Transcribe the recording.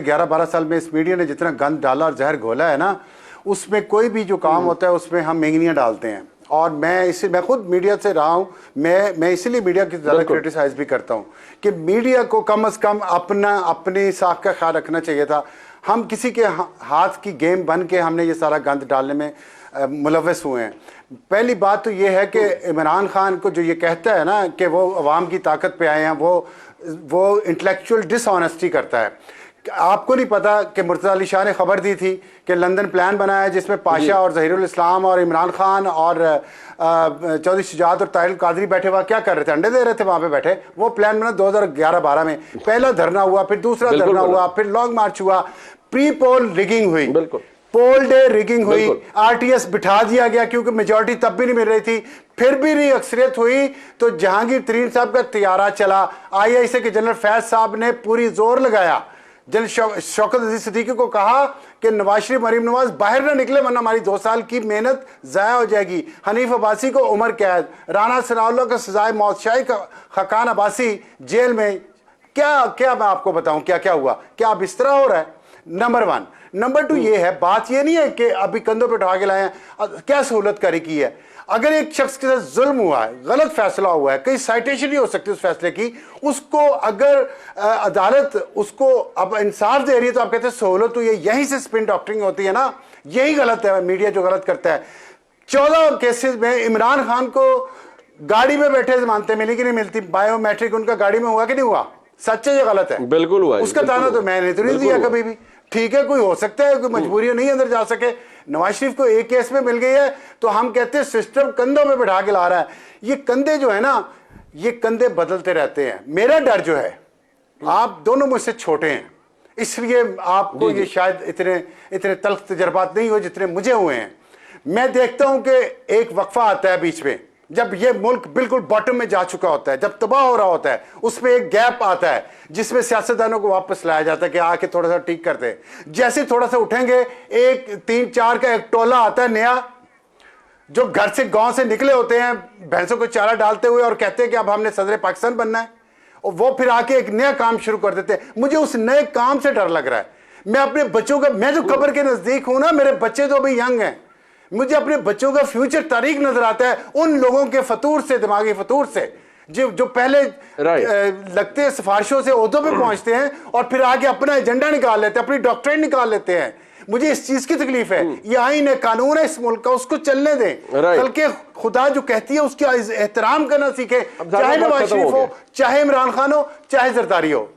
11-12 साल में इस मीडिया ने जितना गंद डाला और जहर घोला है ना, उसमें कोई भी जो काम होता है उसमें हम मेंगनियाँ डालते हैं। और मैं खुद मीडिया से रहा हूँ, मैं इसीलिए मीडिया की ज़्यादा क्रिटिसाइज भी करता हूँ कि मीडिया को कम से कम अपनी साख का ख्याल रखना चाहिए था। हम किसी के हाथ की गेम बन के हमने ये सारा गंद डालने में मुलव्वस हुए हैं। पहली बात तो ये है कि इमरान खान को जो ये कहता है ना कि वो अवाम की ताकत पे आए हैं, वो इंटेलेक्चुअल डिसऑनेस्टी करता है। आपको नहीं पता कि मुर्तज़ा अली शाह ने खबर दी थी कि लंदन प्लान बनाया है जिसमें पाशा और ज़हीरुल इस्लाम और इमरान खान और चौधरी शुजात और ताहिर कादरी बैठे हुआ क्या कर रहे थे, अंडे दे रहे थे वहाँ पे बैठे। वो प्लान बना 2011-12 में, पहला धरना हुआ, फिर दूसरा धरना हुआ, फिर लॉन्ग मार्च हुआ, प्री पोल रिगिंग हुई, पोल डे रिगिंग हुई, आरटीएस बिठा दिया गया क्योंकि मेजॉरिटी तब भी नहीं मिल रही थी, फिर भी नहीं अक्सरियत हुई तो जहांगीर तरीन साहब का तैयारा चला। आईआईसी के जनरल फैज साहब ने पूरी जोर लगाया, जनरल शौकत अजीज सिद्दीकी को कहा कि नवाज शरीफ मरीम नवाज बाहर ना निकले वरना हमारी 2 साल की मेहनत ज़ाया हो जाएगी। हनीफ अब्बासी को उम्र कैद, राना सनाउल्लाह को सजाए मौत, शाही खकान अब्बासी जेल में। क्या मैं आपको बताऊं क्या क्या हुआ, क्या अब इस तरह हो रहा है? नंबर 1। नंबर 2 ये है, बात ये नहीं है कि अभी कंधों पे उठा के लाए हैं, क्या सहूलत करी की है। अगर एक शख्स के साथ जुल्म हुआ है, गलत फैसला हुआ है, कई साइटेशन नहीं हो सकती उस फैसले की, उसको अगर अदालत उसको अब इंसाफ दे रही है तो आप कहते हैं सहूलत हुई है। यहीं से स्पिन डॉक्टरिंग होती है ना, यही गलत है मीडिया जो गलत करता है। 14 केसेस में इमरान खान को गाड़ी में बैठे जमानतें मिली कि नहीं मिलती, बायोमेट्रिक उनका गाड़ी में हुआ कि नहीं हुआ, सच है या गलत है? बिल्कुल हुआ। उसका दाना तो मैंने तो नहीं दिया कभी भी। ठीक है, कोई हो सकता है कोई मजबूरी नहीं अंदर जा सके। नवाज शरीफ को एक केस में मिल गई है तो हम कहते हैं सिस्टम कंधों में बिठा के ला रहा है। ये कंधे जो है ना, ये कंधे बदलते रहते हैं। मेरा डर जो है, आप दोनों मुझसे छोटे हैं इसलिए आपको ये शायद इतने तल्ख तजर्बात नहीं हो जितने मुझे हुए हैं। मैं देखता हूं कि एक वक्फा आता है बीच में, जब ये मुल्क बिल्कुल बॉटम में जा चुका होता है, जब तबाह हो रहा होता है, उसमें एक गैप आता है जिसमें सियासतदानों को वापस लाया जाता है कि आके थोड़ा सा ठीक करते हैं। जैसे थोड़ा सा उठेंगे, एक 3-4 का एक टोला आता है नया, जो घर से गांव से निकले होते हैं भैंसों को चारा डालते हुए और कहते हैं कि अब हमने सदर पाकिस्तान बनना है, और वो फिर आके एक नया काम शुरू कर देते हैं। मुझे उस नए काम से डर लग रहा है। मैं अपने बच्चों का, मैं जो कब्र के नजदीक हूं ना, मेरे बच्चे तो अभी यंग हैं, मुझे अपने बच्चों का फ्यूचर तारीख नजर आता है उन लोगों के फतूर से, दिमागी फतूर से, जो पहले लगते हैं सिफारिशों से ओहदों पे पहुंचते हैं और फिर आगे अपना एजेंडा निकाल लेते हैं, अपनी डॉक्ट्रिन निकाल लेते हैं। मुझे इस चीज की तकलीफ है। ये आईन है, कानून है इस मुल्क का, उसको चलने दें। कल के खुदा जो कहती है उसका एहतराम करना सीखे, चाहे नवाज शरीफ हो, चाहे इमरान खान हो, चाहे जरदारी हो।